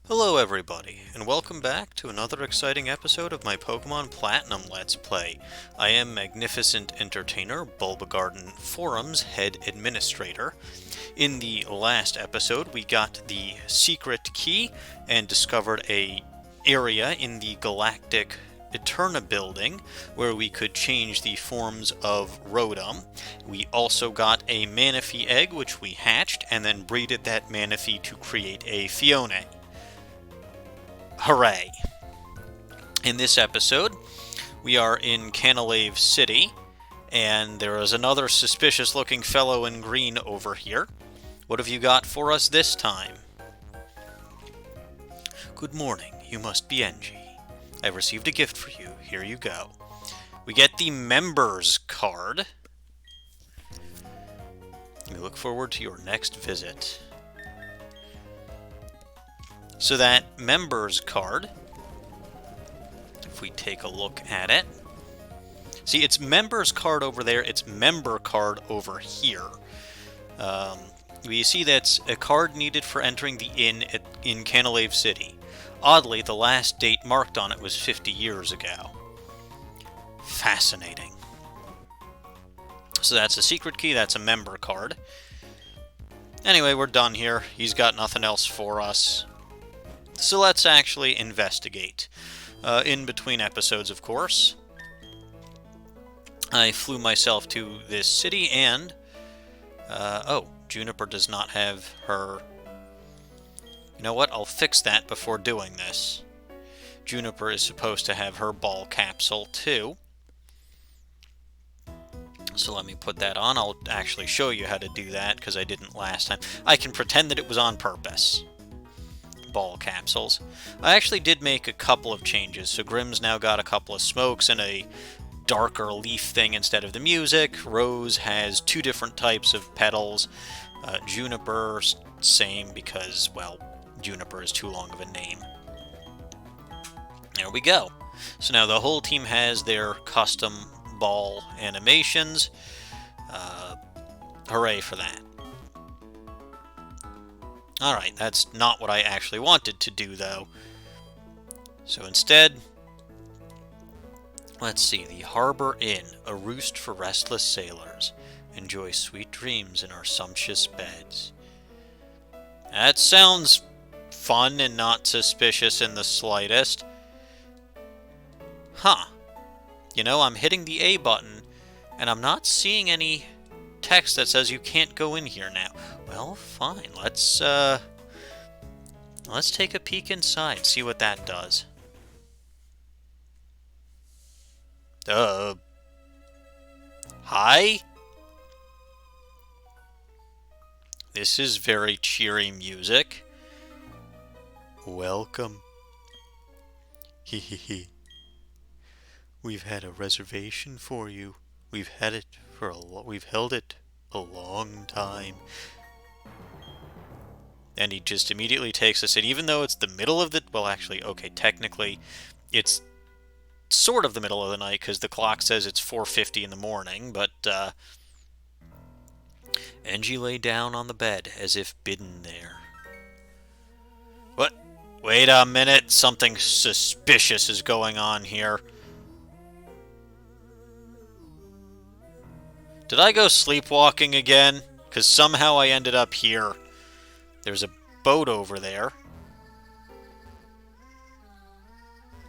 Hello everybody, and welcome back to another exciting episode of my Pokemon Platinum Let's Play. I am Magnificent Entertainer, Bulbagarden Forum's head administrator. In the last episode, we got the secret key and discovered a area in the Galactic Eterna building where we could change the forms of Rotom. We also got a Manaphy egg which we hatched and then breeded that Manaphy to create a Phione. Hooray! In this episode, we are in Canalave City, and there is another suspicious-looking fellow in green over here. What have you got for us this time? Good morning, you must be NG. I've received a gift for you. Here you go. We get the Members card. We look forward to your next visit. So that Members card, if we take a look at it, see, it's Members card over there, it's Member card over here. We see that's a card needed for entering the inn in Canalave City. Oddly, the last date marked on it was 50 years ago. Fascinating. So that's a secret key, that's a Member card. Anyway, we're done here. He's got nothing else for us. So let's actually investigate. In between episodes, of course, I flew myself to this city and... oh, Juniper does not have her... You know what? I'll fix that before doing this. Juniper is supposed to have her ball capsule, too. So let me put that on. I'll actually show you how to do that, because I didn't last time. I can pretend that it was on purpose. Ball capsules. I actually did make a couple of changes. So Grimm's now got a couple of smokes and a darker leaf thing instead of the music. Rose has two different types of petals. Juniper, same because, well, Juniper is too long of a name. There we go. So now the whole team has their custom ball animations. Hooray for that. Alright, that's not what I actually wanted to do, though. So instead, let's see, the Harbor Inn, a roost for restless sailors. Enjoy sweet dreams in our sumptuous beds. That sounds fun and not suspicious in the slightest. Huh. You know, I'm hitting the A button, and I'm not seeing any text that says you can't go in here now. Well, fine. Let's take a peek inside, see what that does. Hi? This is very cheery music. Welcome. Hee. We've had a reservation for you. We've held it a long time. And he just immediately takes us in, even though it's the middle of the... Well, actually, okay, technically, it's sort of the middle of the night, because the clock says it's 4:50 in the morning, but, Angie lay down on the bed, as if bidden there. What? Wait a minute, something suspicious is going on here. Did I go sleepwalking again? Because somehow I ended up here. There's a boat over there.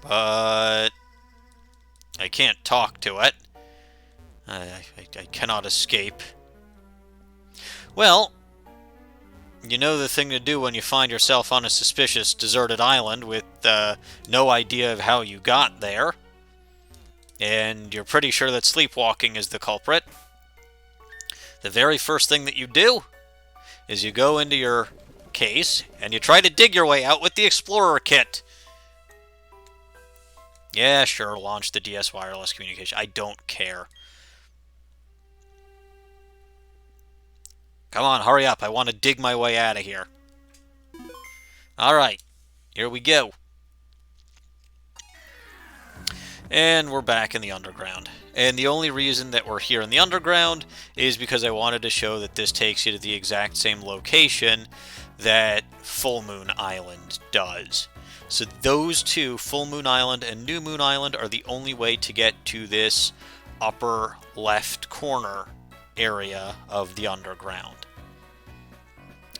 But I can't talk to it. I cannot escape. Well, you know the thing to do when you find yourself on a suspicious deserted island with no idea of how you got there. And you're pretty sure that sleepwalking is the culprit. The very first thing that you do is you go into your case and you try to dig your way out with the Explorer Kit. Yeah, sure, launch the DS wireless communication. I don't care. Come on, hurry up. I want to dig my way out of here. Alright, here we go. And we're back in the underground. And the only reason that we're here in the underground is because I wanted to show that this takes you to the exact same location that Full Moon Island does. So those two, Full Moon Island and New Moon Island, are the only way to get to this upper left corner area of the underground.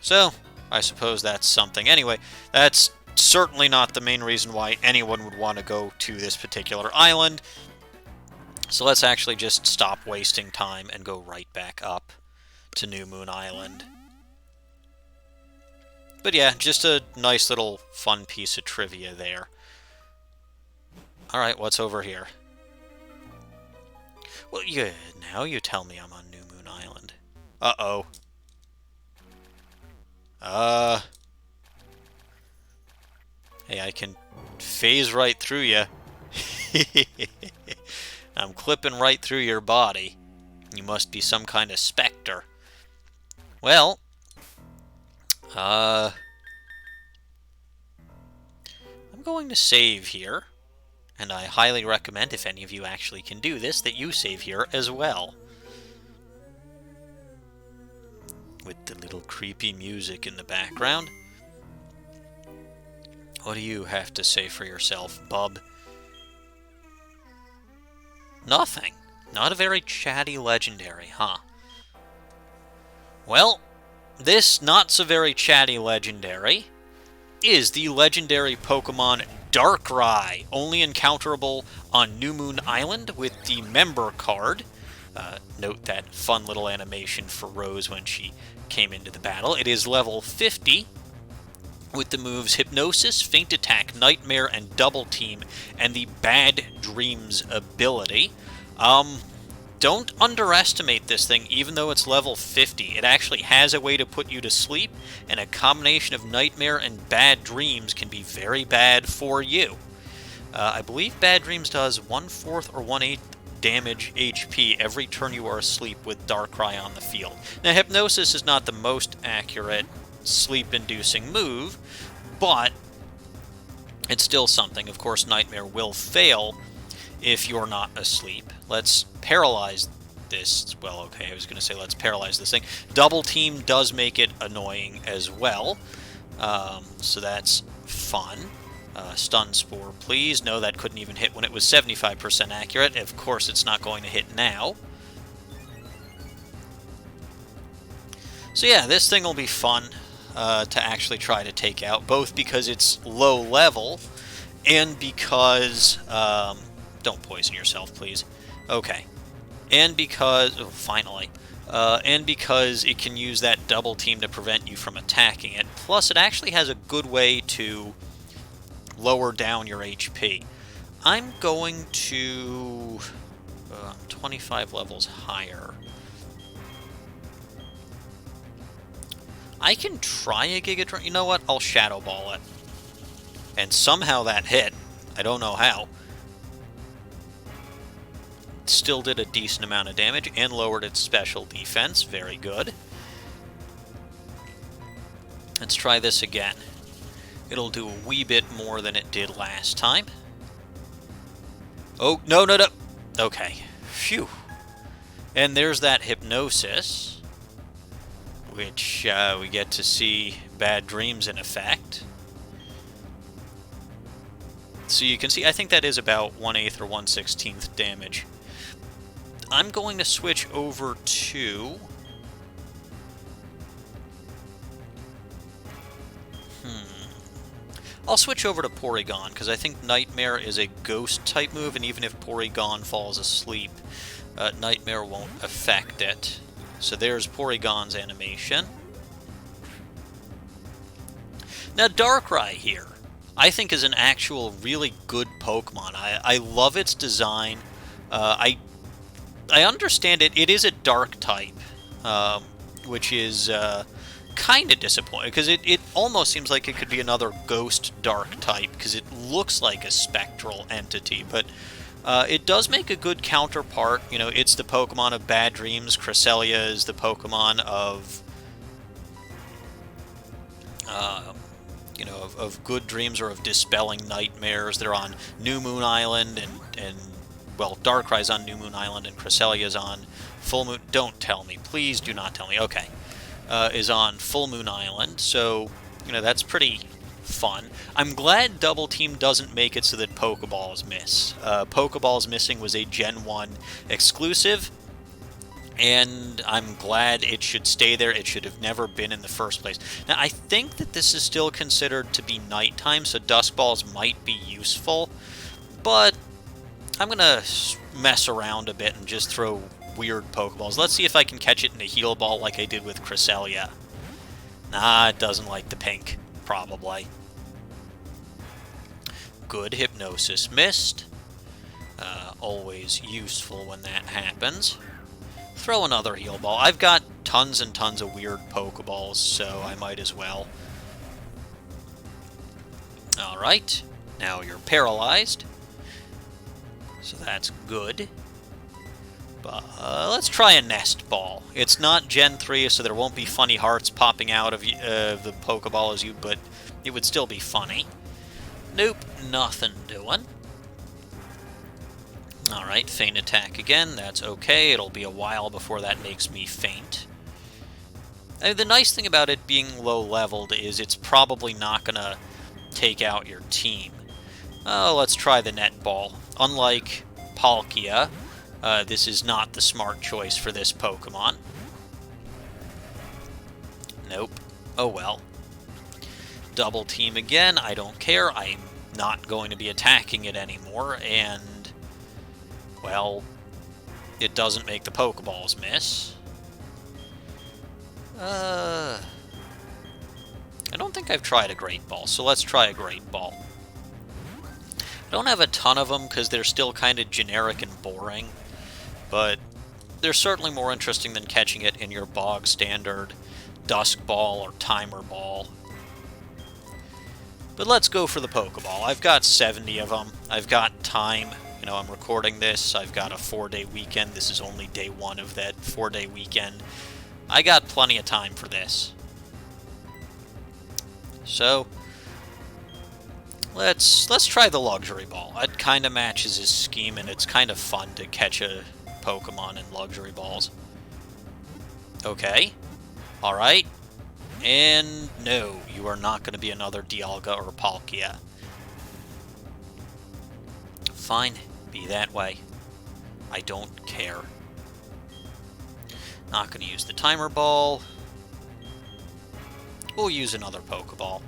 So, I suppose that's something. Anyway, that's certainly not the main reason why anyone would want to go to this particular island. So let's actually just stop wasting time and go right back up to New Moon Island. But yeah, just a nice little fun piece of trivia there. Alright, what's over here? Well, yeah, now you tell me I'm on New Moon Island. Uh-oh. Hey, I can phase right through you. I'm clipping right through your body. You must be some kind of specter. Well, I'm going to save here, and I highly recommend, if any of you actually can do this, that you save here as well. With the little creepy music in the background. What do you have to say for yourself, bub? Nothing. Not a very chatty legendary, huh? Well, this not-so-very-chatty legendary is the legendary Pokemon Darkrai, only encounterable on New Moon Island with the member card. Note that fun little animation for Rose when she came into the battle. It is level 50 with the moves Hypnosis, Feint Attack, Nightmare, and Double Team, and the Bad Dreams ability. Don't underestimate this thing, even though it's level 50. It actually has a way to put you to sleep, and a combination of Nightmare and Bad Dreams can be very bad for you. I believe Bad Dreams does 1/4 or 1/8 damage HP every turn you are asleep with Darkrai on the field. Now, Hypnosis is not the most accurate sleep-inducing move, but it's still something. Of course, Nightmare will fail if you're not asleep. Let's paralyze this. Well, okay, I was going to say let's paralyze this thing. Double Team does make it annoying as well, so that's fun. Stun Spore, please. No, that couldn't even hit when it was 75% accurate. Of course, it's not going to hit now. So yeah, this thing will be fun to actually try to take out, both because it's low level and because... don't poison yourself, please. Okay. And because... Oh, finally. And because it can use that Double Team to prevent you from attacking it. Plus, it actually has a good way to lower down your HP. I'm going to... 25 levels higher. I can try a Giga Drain. You know what? I'll Shadow Ball it. And somehow that hit. I don't know how. Still did a decent amount of damage and lowered its special defense. Very good. Let's try this again. It'll do a wee bit more than it did last time. Oh, no, no, no. Okay. Phew. And there's that Hypnosis, which we get to see Bad Dreams in effect. So you can see, I think that is about 1/8 or 1/16 damage. I'm going to switch over to... I'll switch over to Porygon, because I think Nightmare is a Ghost-type move, and even if Porygon falls asleep, Nightmare won't affect it. So there's Porygon's animation. Now, Darkrai here, I think is an actual really good Pokemon. I love its design. I understand it. It is a Dark type, which is kind of disappointing, because it almost seems like it could be another Ghost Dark type, because it looks like a spectral entity, but it does make a good counterpart. You know, it's the Pokemon of Bad Dreams. Cresselia is the Pokemon of, you know, of good dreams or of dispelling nightmares. They're on New Moon Island, and well, Darkrai's on New Moon Island, and Cresselia's on Full Moon. Don't tell me. Please do not tell me. Okay. is on Full Moon Island, so, you know, that's pretty fun. I'm glad Double Team doesn't make it so that Pokeballs miss. Pokeballs missing was a Gen 1 exclusive, and I'm glad it should stay there. It should have never been in the first place. Now, I think that this is still considered to be nighttime, so Dusk Balls might be useful, but I'm going to mess around a bit and just throw weird Pokeballs. Let's see if I can catch it in a Heal Ball like I did with Cresselia. Nah, it doesn't like the pink, probably. Good, Hypnosis missed. Always useful when that happens. Throw another Heal Ball. I've got tons and tons of weird Pokeballs, so I might as well. Alright, now you're paralyzed. So that's good. But let's try a Nest Ball. It's not Gen 3, so there won't be funny hearts popping out of the Pokeball as you, but it would still be funny. Nope, nothing doing. Alright, Feint Attack again. That's okay. It'll be a while before that makes me faint. The nice thing about it being low-leveled is it's probably not going to take out your team. Let's try the Net Ball. Unlike Palkia, this is not the smart choice for this Pokemon. Nope. Oh well. Double Team again. I don't care. I'm not going to be attacking it anymore, and well, it doesn't make the Pokeballs miss. I don't think I've tried a Great Ball, so let's try a Great Ball. I don't have a ton of them because they're still kind of generic and boring, but they're certainly more interesting than catching it in your bog standard Dusk Ball or Timer Ball. But let's go for the Pokeball. I've got 70 of them. I've got time. You know, I'm recording this. I've got a 4-day weekend. This is only day 1 of that 4-day weekend. I got plenty of time for this. So, let's try the Luxury Ball. It kind of matches his scheme, and it's kind of fun to catch a Pokemon in Luxury Balls. Okay. Alright. And no, you are not going to be another Dialga or Palkia. Fine, be that way. I don't care. Not going to use the Timer Ball. We'll use another Pokeball.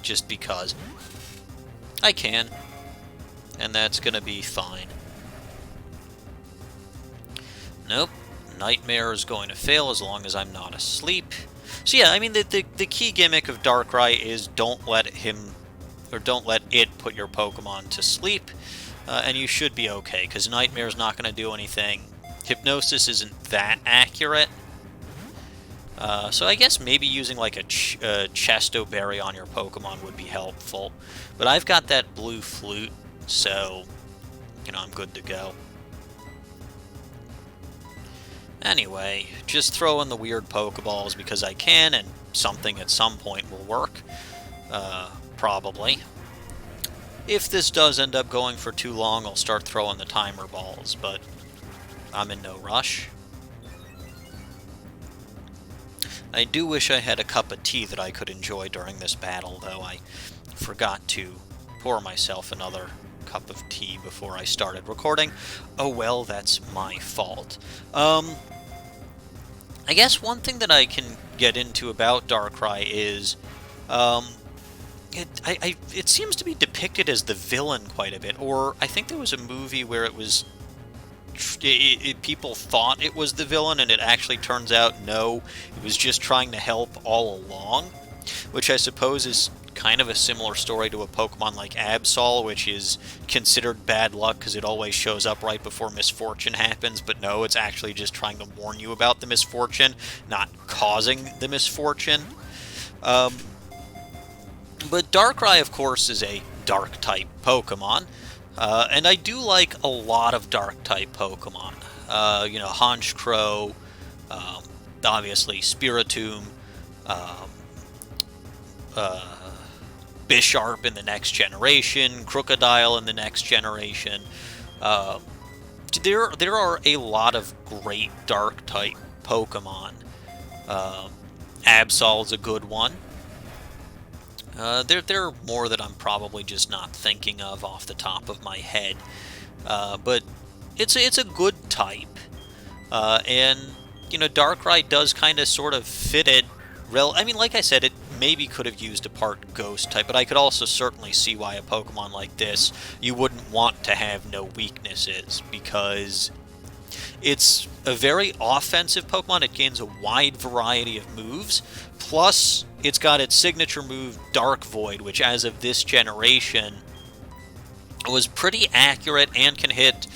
Just because I can. And that's going to be fine. Nope. Nightmare is going to fail as long as I'm not asleep. So yeah, I mean, the key gimmick of Darkrai is don't let it put your Pokemon to sleep, and you should be okay, because Nightmare's not going to do anything. Hypnosis isn't that accurate. So I guess maybe using like a Chesto Berry on your Pokemon would be helpful. But I've got that Blue Flute, so, you know, I'm good to go. Anyway, just throw in the weird Pokeballs because I can, and something at some point will work. Probably. If this does end up going for too long, I'll start throwing the Timer Balls, but I'm in no rush. I do wish I had a cup of tea that I could enjoy during this battle, though. I forgot to pour myself another cup of tea before I started recording. Oh well, that's my fault. I guess one thing that I can get into about Darkrai is it seems to be depicted as the villain quite a bit, or I think there was a movie where it was people thought it was the villain, and it actually turns out no, it was just trying to help all along, which I suppose is kind of a similar story to a Pokemon like Absol, which is considered bad luck because it always shows up right before misfortune happens, but no, it's actually just trying to warn you about the misfortune, not causing the misfortune. But Darkrai, of course, is a Dark-type Pokemon, and I do like a lot of Dark-type Pokemon. You know, Honchkrow, obviously Spiritomb, Bisharp in the next generation, Crocodile in the next generation. There are a lot of great Dark-type Pokemon. Absol's a good one. There are more that I'm probably just not thinking of off the top of my head. But it's a good type. And, you know, Darkrai does kind of sort of fit it. I mean, like I said, it maybe could have used a part Ghost type, but I could also certainly see why a Pokemon like this, you wouldn't want to have no weaknesses, because it's a very offensive Pokemon. It gains a wide variety of moves, plus it's got its signature move, Dark Void, which as of this generation was pretty accurate and can hit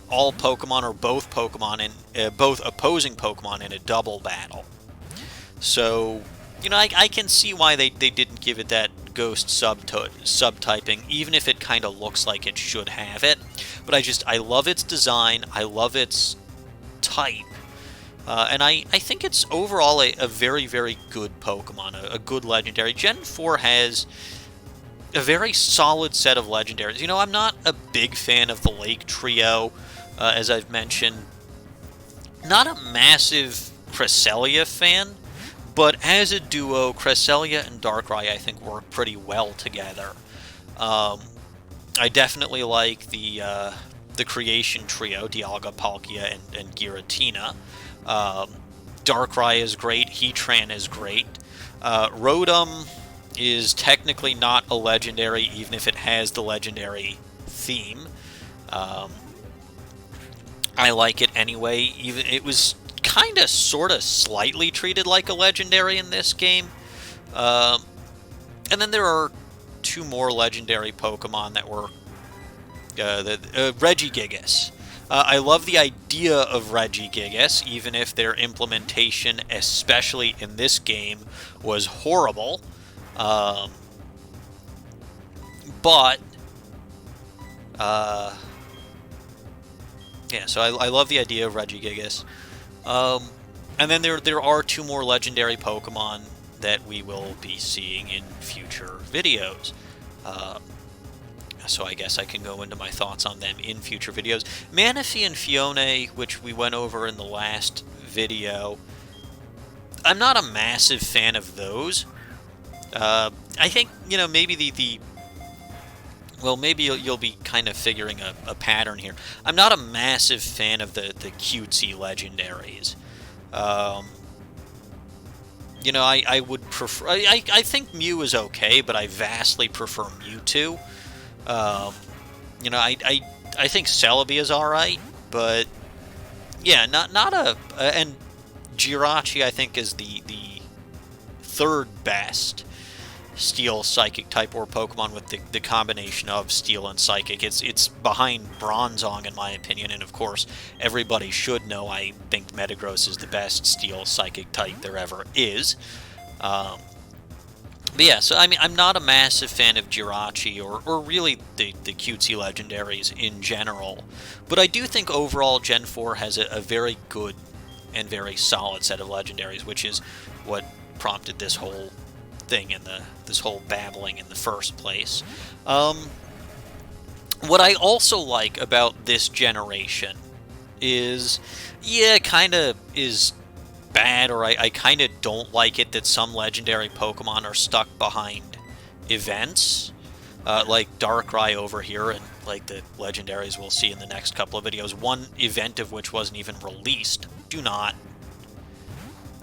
all Pokemon or both Pokemon and both opposing Pokemon in a double battle. So, you know, I can see why they didn't give it that Ghost subtyping, even if it kind of looks like it should have it. But I love its design, I love its type, and I think it's overall a very, very good Pokemon, a good legendary. Gen 4 has a very solid set of legendaries. You know, I'm not a big fan of the Lake Trio, as I've mentioned. Not a massive Cresselia fan, but as a duo, Cresselia and Darkrai I think work pretty well together. I definitely like the Creation Trio, Dialga, Palkia, and Giratina. Darkrai is great, Heatran is great. Rotom is technically not a legendary, even if it has the legendary theme. I like it anyway. Even it was kind of, sort of, slightly treated like a legendary in this game. And then there are two more legendary Pokemon that were Regigigas. I love the idea of Regigigas, even if their implementation, especially in this game, was horrible. Yeah, so I love the idea of Regigigas. And then there are two more legendary Pokemon that we will be seeing in future videos. So I guess I can go into my thoughts on them in future videos. Manaphy and Phione, which we went over in the last video, I'm not a massive fan of those. I think, you know, maybe well, maybe you'll be kind of figuring a pattern here. I'm not a massive fan of the cutesy legendaries. You know, I would prefer... I think Mew is okay, but I vastly prefer Mewtwo. You know, I think Celebi is alright, but... Yeah, not a... and Jirachi, I think, is the third best Steel Psychic type or Pokemon with the combination of Steel and Psychic. It's behind Bronzong in my opinion, and of course everybody should know I think Metagross is the best Steel Psychic type there ever is. But yeah, so I mean, I'm not a massive fan of Jirachi or really the cutesy legendaries in general, but I do think overall Gen 4 has a very good and very solid set of legendaries, which is what prompted this whole thing and this whole babbling in the first place. What I also like about this generation is, yeah, kind of is bad, or I kind of don't like it that some legendary Pokemon are stuck behind events, like Darkrai over here, and like the legendaries we'll see in the next couple of videos, one event of which wasn't even released. Do not.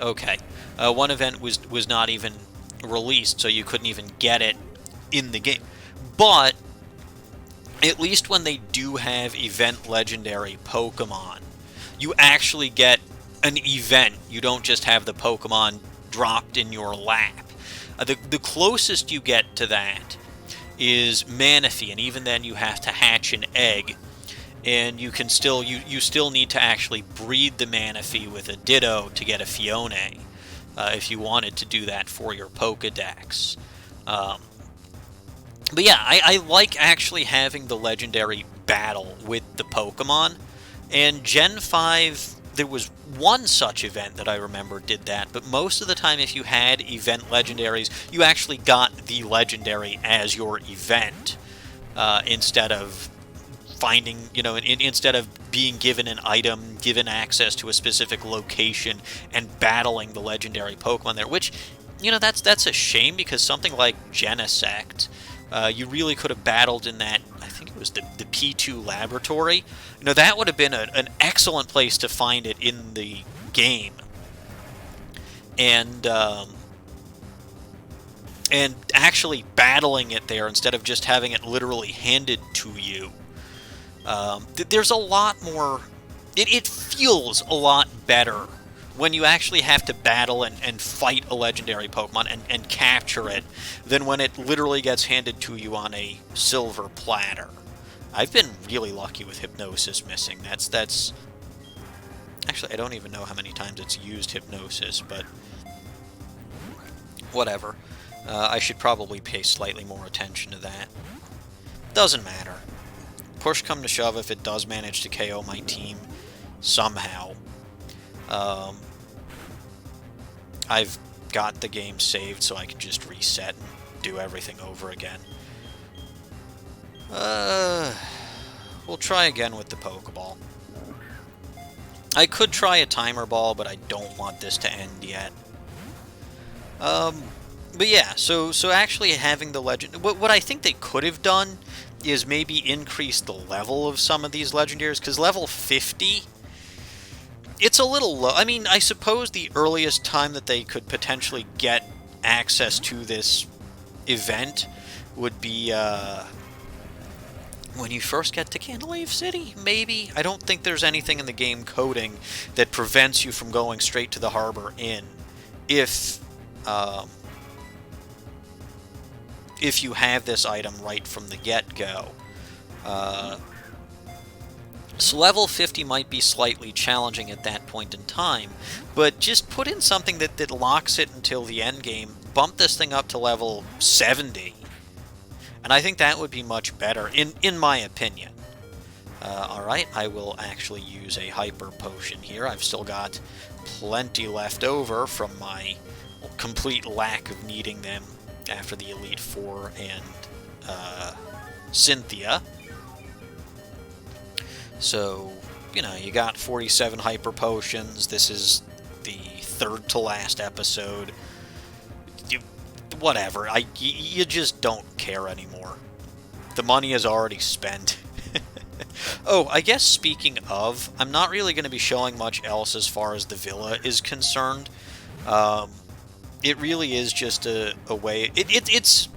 Okay. One event was not even released, so you couldn't even get it in the game. But at least when they do have event legendary Pokemon, you actually get an event. You don't just have the Pokemon dropped in your lap. The closest you get to that is Manaphy, and even then you have to hatch an egg, and you can still you still need to actually breed the Manaphy with a Ditto to get a Phione. If you wanted to do that for your Pokedex. But yeah, I like actually having the legendary battle with the Pokemon. And Gen 5, there was one such event that I remember did that, but most of the time if you had event legendaries, you actually got the legendary as your event, instead of finding, you know, instead of being given an item, given access to a specific location, and battling the legendary Pokemon there, which, you know, that's a shame, because something like Genesect, you really could have battled in that, I think it was the P2 laboratory. You know, that would have been an excellent place to find it in the game. And actually battling it there instead of just having it literally handed to you. There's a lot more... It feels a lot better when you actually have to battle and fight a legendary Pokemon and capture it than when it literally gets handed to you on a silver platter. I've been really lucky with Hypnosis missing. That's... Actually, I don't even know how many times it's used Hypnosis, but... whatever. I should probably pay slightly more attention to that. Doesn't matter. Push come to shove, if it does manage to KO my team somehow, I've got the game saved, so I can just reset and do everything over again. We'll try again with the Pokeball. I could try a Timer Ball, but I don't want this to end yet. But yeah, so actually having the legend... What I think they could have done is maybe increase the level of some of these legendaries, because level 50, it's a little low. I mean, I suppose the earliest time that they could potentially get access to this event would be when you first get to Canalave City, maybe? I don't think there's anything in the game coding that prevents you from going straight to the Harbor Inn if you have this item right from the get-go. So level 50 might be slightly challenging at that point in time, but just put in something that locks it until the end game, bump this thing up to level 70, and I think that would be much better, in my opinion. Alright, I will actually use a Hyper Potion here. I've still got plenty left over from my complete lack of needing them after the Elite Four and Cynthia. So, you know, you got 47 Hyper Potions. This is the third to last episode. Whatever. You just don't care anymore. The money is already spent. Oh, I guess speaking of, I'm not really going to be showing much else as far as the villa is concerned. It really is just a way... It's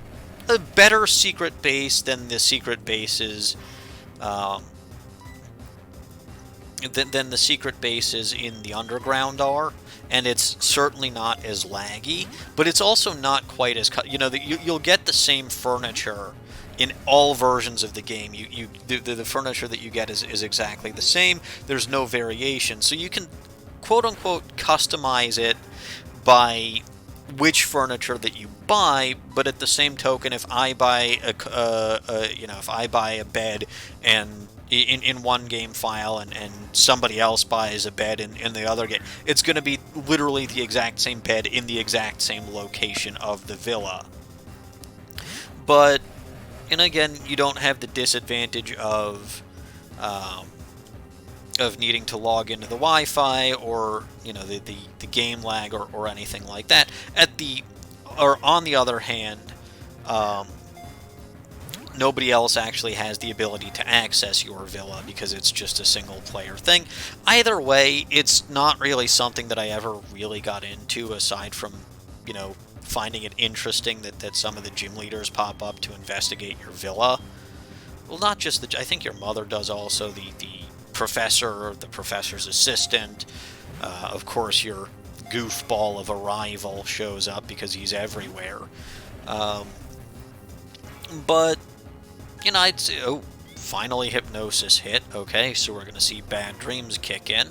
a better secret base than the secret bases... than the secret bases in the underground are, and it's certainly not as laggy, but it's also not quite as... You know, you'll get the same furniture in all versions of the game. The furniture that you get is exactly the same. There's no variation, so you can quote-unquote customize it by which furniture that you buy, but at the same token, if I buy if I buy a bed and in one game file and somebody else buys a bed in the other game, it's going to be literally the exact same bed in the exact same location of the villa. But, and again, you don't have the disadvantage of needing to log into the Wi-Fi or, you know, the game lag or anything like that. On the other hand, nobody else actually has the ability to access your villa because it's just a single player thing. Either way, it's not really something that I ever really got into, aside from, you know, finding it interesting that some of the gym leaders pop up to investigate your villa. Well, not just I think your mother does also, the professor, or the professor's assistant. Of course, your goofball of a rival shows up because he's everywhere. But, you know, I'd say, oh, finally Hypnosis hit. Okay, so we're going to see Bad Dreams kick in.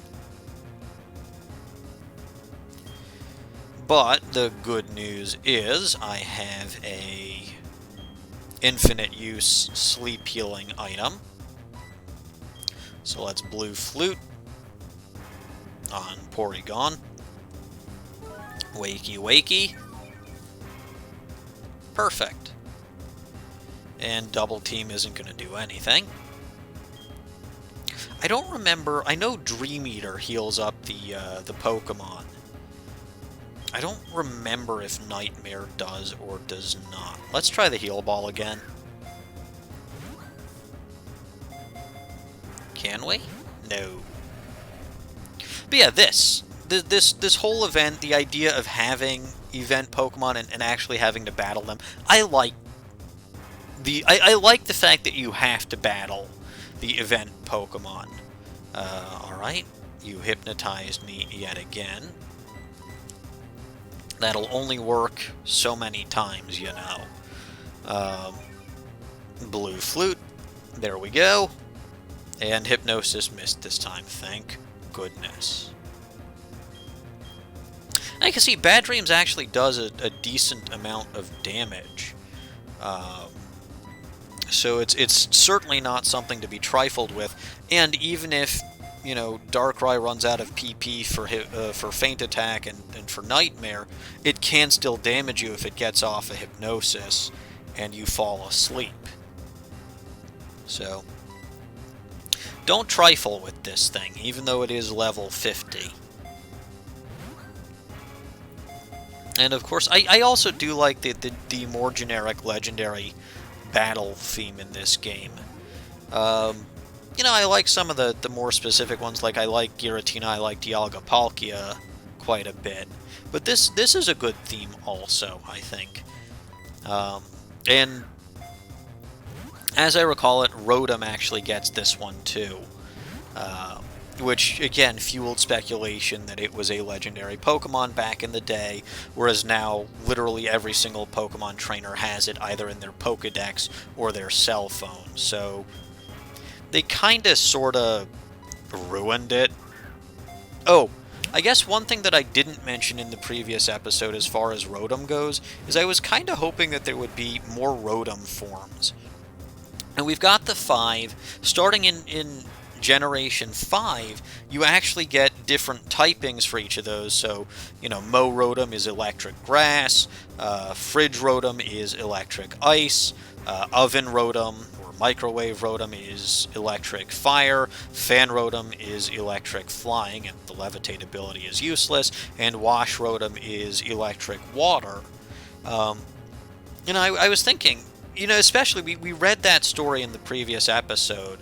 But the good news is I have a infinite use sleep healing item. So let's Blue Flute on Porygon. Wakey wakey. Perfect. And Double Team isn't going to do anything. I don't remember. I know Dream Eater heals up the Pokemon. I don't remember if Nightmare does or does not. Let's try the Heal Ball again. Can we? No. But yeah, this whole event, the idea of having event Pokemon and actually having to battle them, I like the fact that you have to battle the event Pokemon. Alright, you hypnotized me yet again. That'll only work so many times, you know. Blue Flute, there we go. And Hypnosis missed this time, thank goodness. I can see Bad Dreams actually does a decent amount of damage. So it's certainly not something to be trifled with. And even if, you know, Darkrai runs out of PP for Feint Attack and for Nightmare, it can still damage you if it gets off a Hypnosis and you fall asleep. So, don't trifle with this thing, even though it is level 50. And of course, I also do like the more generic legendary battle theme in this game. You know, I like some of the more specific ones, like I like Giratina, I like Dialga Palkia quite a bit. But this is a good theme also, I think. And as I recall it, Rotom actually gets this one too. Which, again, fueled speculation that it was a legendary Pokemon back in the day, whereas now literally every single Pokemon trainer has it either in their Pokedex or their cell phone. So they kinda sorta ruined it. Oh, I guess one thing that I didn't mention in the previous episode as far as Rotom goes is I was kinda hoping that there would be more Rotom forms. And we've got the 5. Starting in Generation 5, you actually get different typings for each of those. So, you know, Mo Rotom is Electric Grass, Fridge Rotom is Electric Ice, Oven Rotom or Microwave Rotom is Electric Fire, Fan Rotom is Electric Flying, and the Levitate ability is useless, and Wash Rotom is Electric Water. You know, I was thinking, you know, especially, we read that story in the previous episode,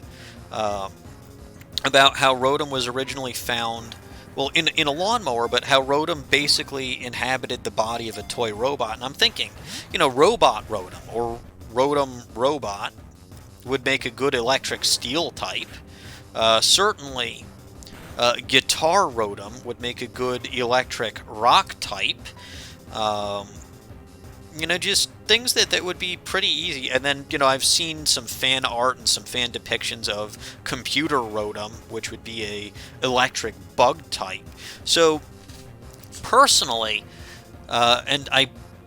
about how Rotom was originally found, well, in a lawnmower, but how Rotom basically inhabited the body of a toy robot. And I'm thinking, you know, Robot Rotom, or Rotom Robot, would make a good electric steel type. Certainly, Guitar Rotom would make a good electric rock type. You know, just things that would be pretty easy. And then, you know, I've seen some fan art and some fan depictions of Computer Rotom, which would be a electric bug type. So, personally, and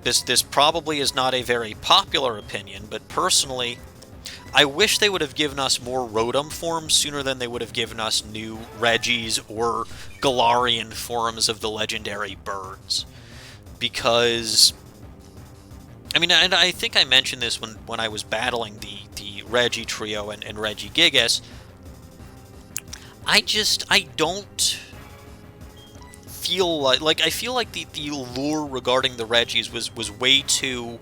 this probably is not a very popular opinion, but personally, I wish they would have given us more Rotom forms sooner than they would have given us new Regis or Galarian forms of the legendary birds. Because, I mean, and I think I mentioned this when I was battling the Regi Trio and Regigigas. I don't feel like I feel like the lure regarding the Regis was way too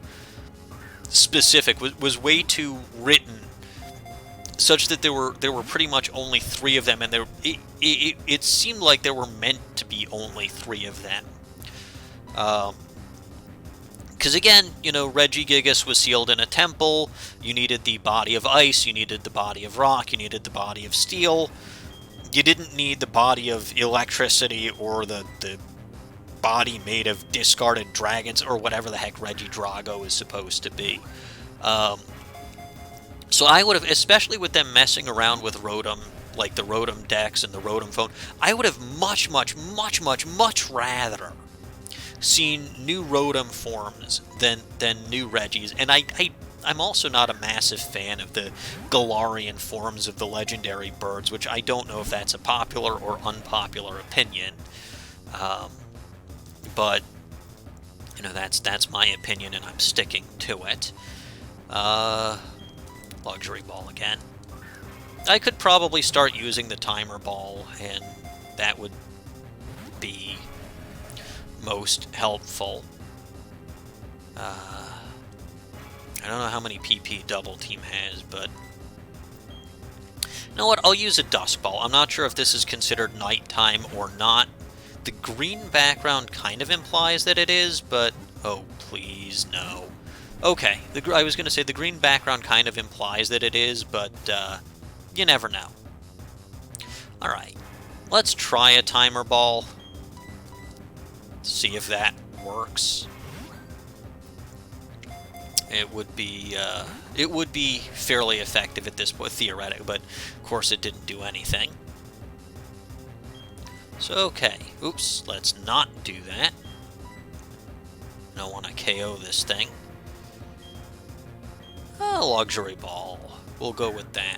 specific, was way too written, such that there were pretty much only 3 of them, and it seemed like there were meant to be only 3 of them. Because again, you know, Regigigas was sealed in a temple. You needed the body of ice, you needed the body of rock, you needed the body of steel. You didn't need the body of electricity or the body made of discarded dragons or whatever the heck Regidrago is supposed to be. So I would have, especially with them messing around with Rotom, like the Rotom Dex and the Rotom Phone, I would have much rather seen new Rotom forms than new Regis. And I'm also not a massive fan of the Galarian forms of the legendary birds, which I don't know if that's a popular or unpopular opinion. But, you know, that's my opinion, and I'm sticking to it. Luxury Ball again. I could probably start using the timer ball, and that would be most helpful. I don't know how many PP Double Team has, but... You know what? I'll use a Dusk Ball. I'm not sure if this is considered nighttime or not. The green background kind of implies that it is, but... Oh, please, no. Okay, I was going to say the green background kind of implies that it is, but you never know. Alright, let's try a timer ball. See if that works. It would be fairly effective at this point, theoretically, but of course it didn't do anything. So, okay. Oops, let's not do that. I don't want to KO this thing. A luxury ball. We'll go with that.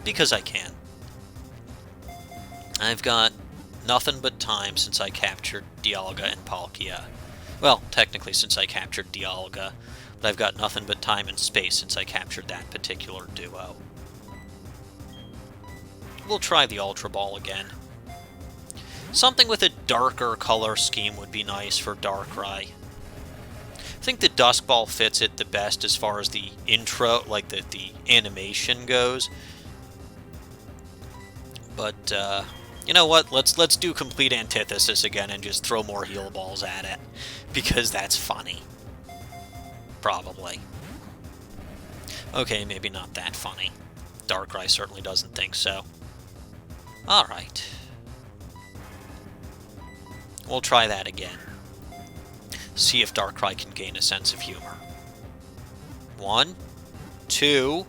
Because I can. I've got nothing but time since I captured Dialga and Palkia. Well, technically since I captured Dialga, but I've got nothing but time and space since I captured that particular duo. We'll try the Ultra Ball again. Something with a darker color scheme would be nice for Darkrai. I think the Dusk Ball fits it the best as far as the intro, like the animation goes. But, you know what? Let's do complete antithesis again and just throw more heal balls at it. Because that's funny. Probably. Okay, maybe not that funny. Darkrai certainly doesn't think so. Alright. We'll try that again. See if Darkrai can gain a sense of humor. 1, 2...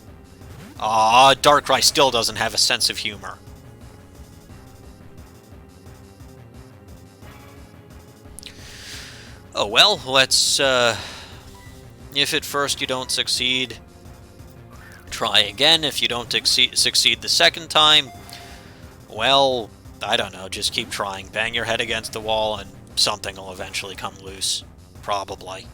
Ah, Darkrai still doesn't have a sense of humor. Oh well, let's, if at first you don't succeed, try again. If you don't succeed the second time, well, I don't know, just keep trying. Bang your head against the wall and something will eventually come loose. Probably.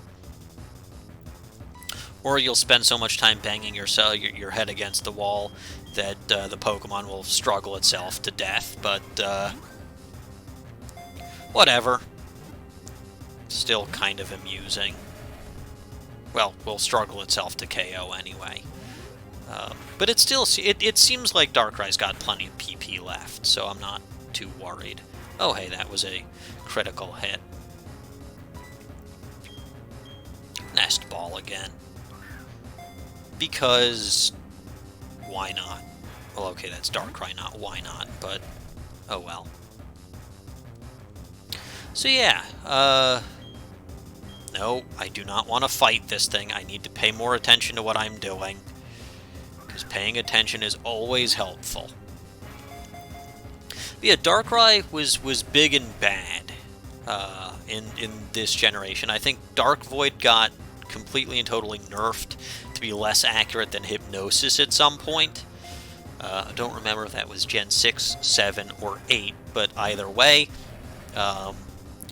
Or you'll spend so much time banging your head against the wall that the Pokemon will struggle itself to death, but whatever. Still kind of amusing. Well, will struggle itself to KO anyway. But it still it seems like Darkrai's got plenty of PP left, so I'm not too worried. Oh hey, that was a critical hit. Nest Ball again. Because why not? Well, okay, that's Darkrai, not why not, but oh well. So yeah, no, I do not want to fight this thing. I need to pay more attention to what I'm doing. Because paying attention is always helpful. But yeah, Darkrai was big and bad in this generation. I think Dark Void got completely and totally nerfed to be less accurate than Hypnosis at some point. I don't remember if that was Gen 6, 7, or 8, but either way,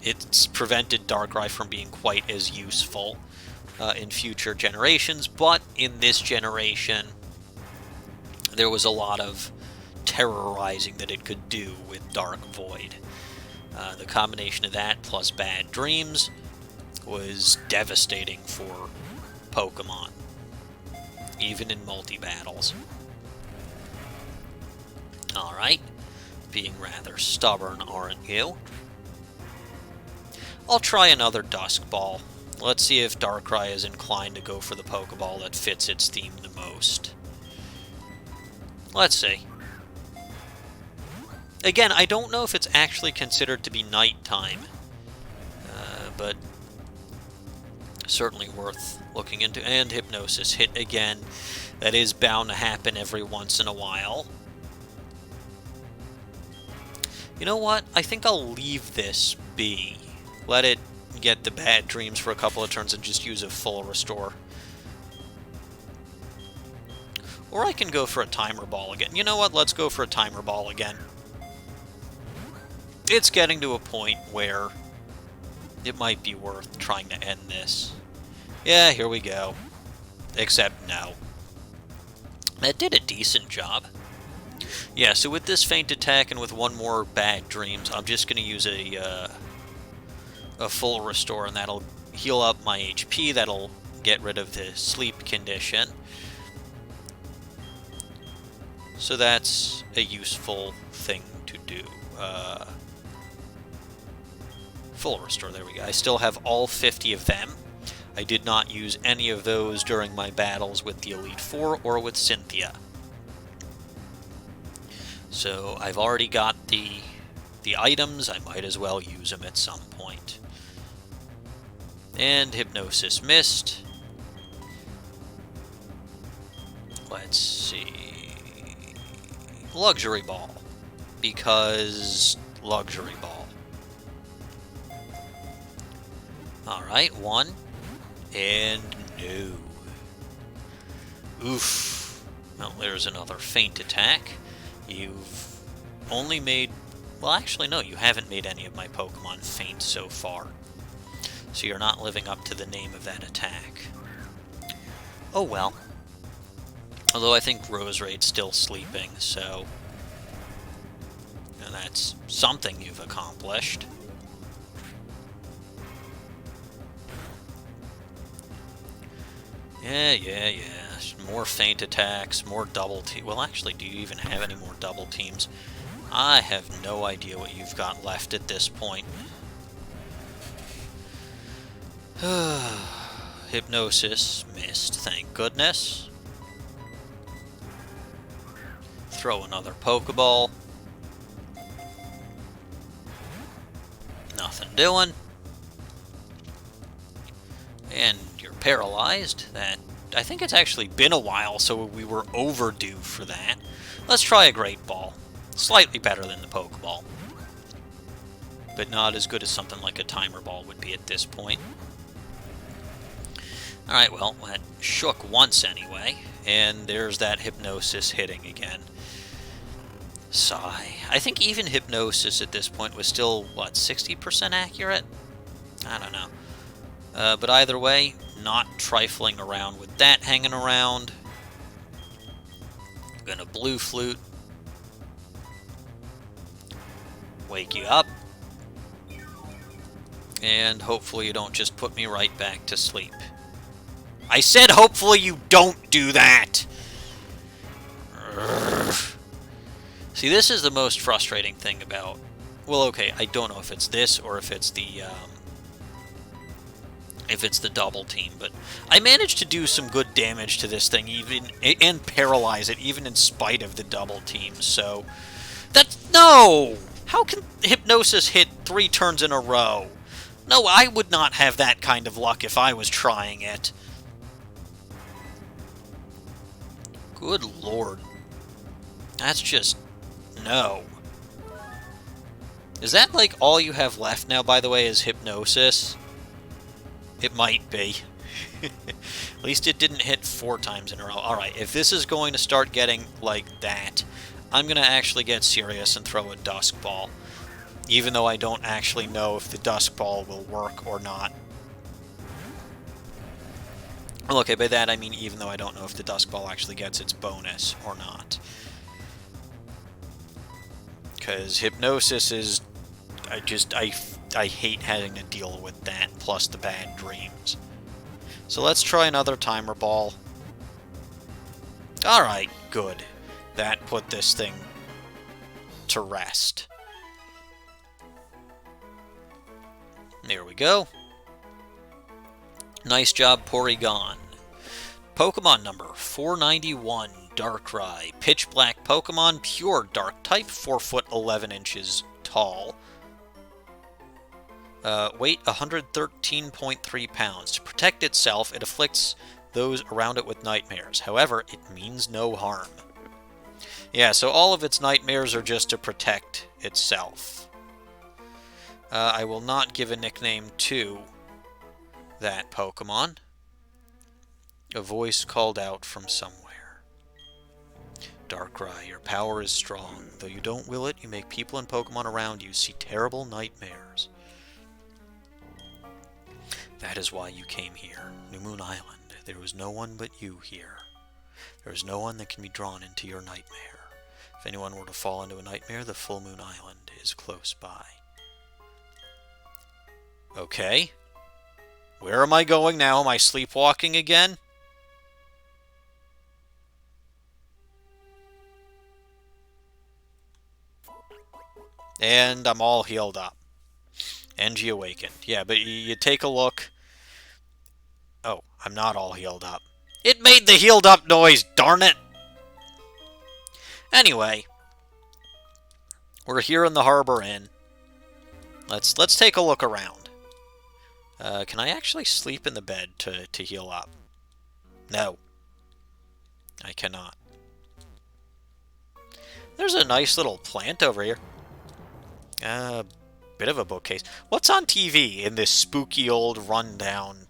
it's prevented Darkrai from being quite as useful in future generations, but in this generation, there was a lot of terrorizing that it could do with Dark Void. The combination of that plus Bad Dreams was devastating for Pokemon, even in multi-battles. Alright, being rather stubborn, aren't you? I'll try another Dusk Ball. Let's see if Darkrai is inclined to go for the Pokeball that fits its theme the most. Let's see. Again, I don't know if it's actually considered to be nighttime, but certainly worth looking into. And Hypnosis hit again. That is bound to happen every once in a while. You know what? I think I'll leave this be. Let it get the Bad Dreams for a couple of turns and just use a full restore. Or I can go for a Timer Ball again. You know what? Let's go for a Timer Ball again. It's getting to a point where it might be worth trying to end this. Yeah, here we go. Except no. That did a decent job. Yeah, so with this Faint Attack and with one more Bad Dreams, I'm just going to use a full restore, and that'll heal up my HP, that'll get rid of the sleep condition. So that's a useful thing to do. Full restore, there we go. I still have all 50 of them. I did not use any of those during my battles with the Elite Four or with Cynthia. So I've already got the items, I might as well use them at some point. And Hypnosis missed. Let's see. Luxury Ball. Because Luxury Ball. Alright, one. And no. Oof. Well, there's another Faint Attack. You've only made... Well, actually, no, you haven't made any of my Pokemon faint so far. So you're not living up to the name of that attack. Oh well. Although I think Roserade's still sleeping, so... And that's something you've accomplished. Yeah. More Faint Attacks, more double team. Well, actually, do you even have any more double teams? I have no idea what you've got left at this point. Hypnosis missed, thank goodness. Throw another Pokeball. Nothing doing. And you're paralyzed. That, I think it's actually been a while, so we were overdue for that. Let's try a Great Ball. Slightly better than the Pokeball, but not as good as something like a Timer Ball would be at this point. Alright, well, that shook once anyway, and there's that Hypnosis hitting again. Sigh. I think even Hypnosis at this point was still, what, 60% accurate? I don't know. But either way, not trifling around with that hanging around. I'm gonna Blue Flute. Wake you up. And hopefully you don't just put me right back to sleep. I said hopefully you don't do that! Urgh. See, this is the most frustrating thing about... Well, okay, I don't know if it's this or if it's the double team, but I managed to do some good damage to this thing, even and paralyze it, even in spite of the double team, so... No! How can Hypnosis hit 3 turns in a row? No, I would not have that kind of luck if I was trying it. Good lord. That's just... no. Is that, like, all you have left now, by the way, is Hypnosis? It might be. At least it didn't hit 4 times in a row. Alright, if this is going to start getting like that, I'm going to actually get serious and throw a Dusk Ball. Even though I don't actually know if the Dusk Ball will work or not. Well, okay, by that I mean even though I don't know if the Dusk Ball actually gets its bonus or not. Because Hypnosis is... I hate having to deal with that, plus the Bad Dreams. So let's try another Timer Ball. Alright, good. That put this thing to rest. There we go. Nice job, Porygon. Pokemon number 491, Darkrai. Pitch Black Pokemon, pure Dark type, 4 foot 11 inches tall. Weight 113.3 pounds. To protect itself, it afflicts those around it with nightmares. However, it means no harm. Yeah, so all of its nightmares are just to protect itself. I will not give a nickname to that Pokemon. A voice called out from somewhere. Darkrai, your power is strong. Though you don't will it, you make people and Pokemon around you see terrible nightmares. That is why you came here. New Moon Island. There was no one but you here. There is no one that can be drawn into your nightmare. If anyone were to fall into a nightmare, the Full Moon Island is close by. Okay. Where am I going now? Am I sleepwalking again? And I'm all healed up. Engie awakened. Yeah, but you take a look. Oh, I'm not all healed up. It made the healed up noise, darn it! Anyway, we're here in the Harbor Inn. Let's take a look around. Can I actually sleep in the bed to heal up? No. I cannot. There's a nice little plant over here. Bit of a bookcase. What's on TV in this spooky old rundown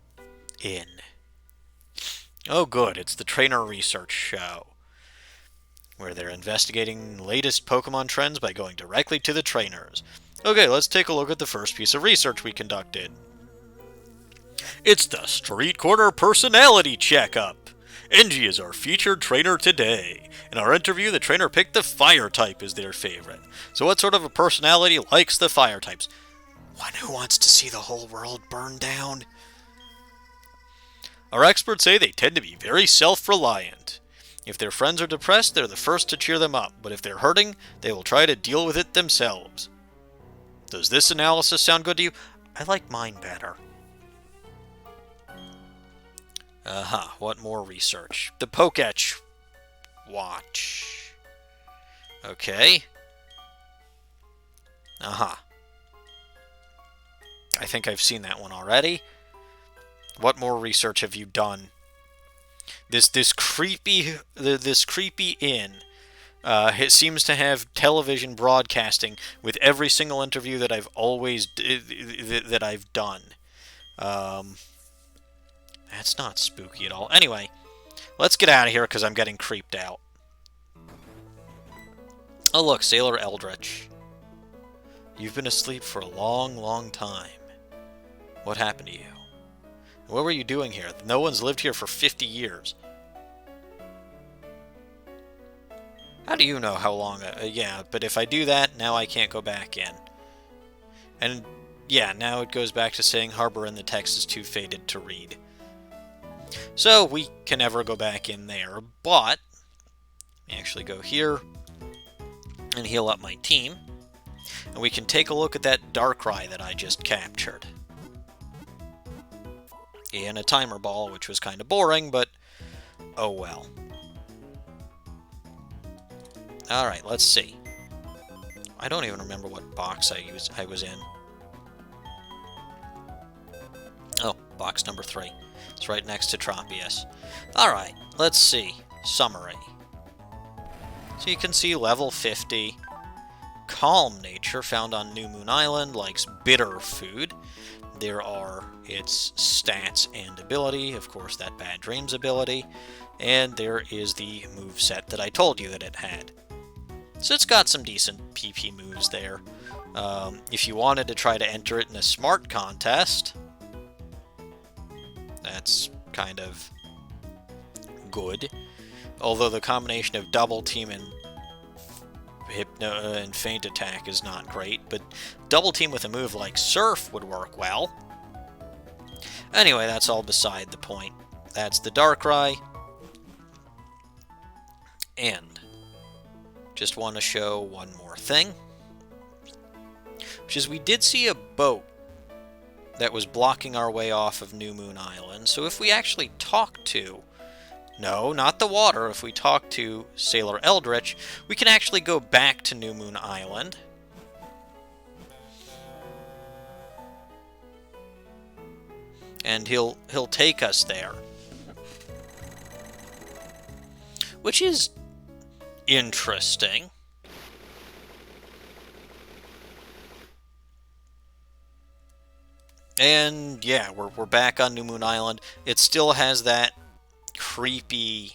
inn? Oh good, it's the Trainer Research Show, where they're investigating latest Pokemon trends by going directly to the trainers. Okay, let's take a look at the first piece of research we conducted. It's the Street Corner Personality Checkup. Engie is our featured trainer today. In our interview, the trainer picked the fire type as their favorite. So what sort of a personality likes the fire types? One who wants to see the whole world burn down. Our experts say they tend to be very self-reliant. If their friends are depressed, they're the first to cheer them up, but if they're hurting, they will try to deal with it themselves. Does this analysis sound good to you? I like mine better. What more research? The Poketch Watch. Okay. I think I've seen that one already. What more research have you done? This creepy inn. It seems to have television broadcasting with every single interview that I've done. That's not spooky at all. Anyway, let's get out of here because I'm getting creeped out. Oh look, Sailor Eldritch. You've been asleep for a long, long time. What happened to you? What were you doing here? No one's lived here for 50 years. How do you know how long? Yeah, but if I do that, now I can't go back in. And yeah, now it goes back to saying Harbor and the text is too faded to read. So we can never go back in there, but we actually go here and heal up my team. And we can take a look at that Darkrai that I just captured. And a timer ball, which was kind of boring, but oh well. Alright, let's see. I don't even remember what box I was in. Oh, box number 3. It's right next to Tropius. Alright, let's see. Summary. So you can see level 50. Calm nature found on New Moon Island, likes bitter food. There are its stats and ability, of course that Bad Dreams ability, and there is the moveset that I told you that it had. So it's got some decent PP moves there. If you wanted to try to enter it in a smart contest, that's kind of good. Although the combination of Double Team and Feint Attack is not great, but Double Team with a move like Surf would work well. Anyway, that's all beside the point. That's the Darkrai. And just want to show one more thing, which is we did see a boat that was blocking our way off of New Moon Island. So if we actually talk to... No, not the water. If we talk to Sailor Eldritch, we can actually go back to New Moon Island. And he'll take us there. Which is interesting. And yeah, we're back on New Moon Island. It still has that creepy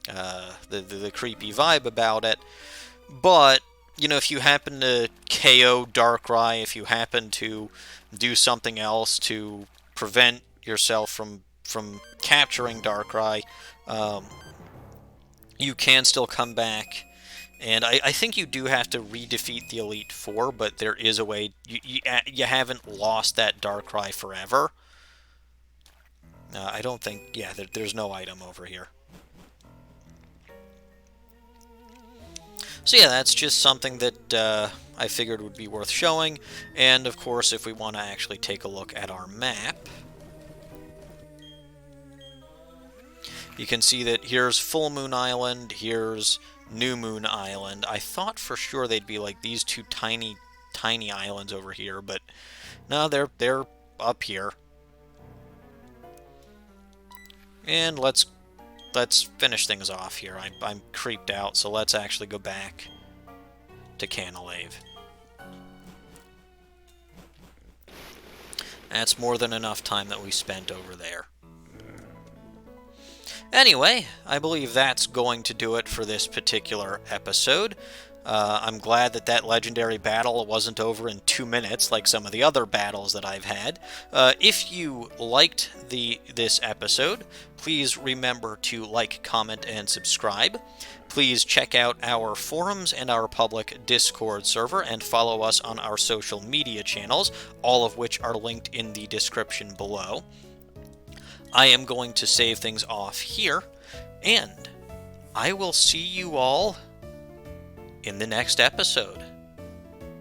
the creepy vibe about it, but you know, if you happen to KO Darkrai, if you happen to do something else to prevent yourself from capturing Darkrai, you can still come back And I think you do have to redefeat the Elite Four, but there is a way. You haven't lost that Darkrai forever. I don't think... Yeah, there's no item over here. So yeah, that's just something that I figured would be worth showing. And of course, if we want to actually take a look at our map, you can see that here's Full Moon Island, here's New Moon Island. I thought for sure they'd be like these two tiny islands over here, but no, they're up here. And let's finish things off here. I'm creeped out, so let's actually go back to Canalave. That's more than enough time that we spent over there. Anyway, I believe that's going to do it for this particular episode. I'm glad that that legendary battle wasn't over in 2 minutes like some of the other battles that I've had. If you liked this episode, please remember to like, comment, and subscribe. Please check out our forums and our public Discord server and follow us on our social media channels, all of which are linked in the description below. I am going to save things off here, and I will see you all in the next episode.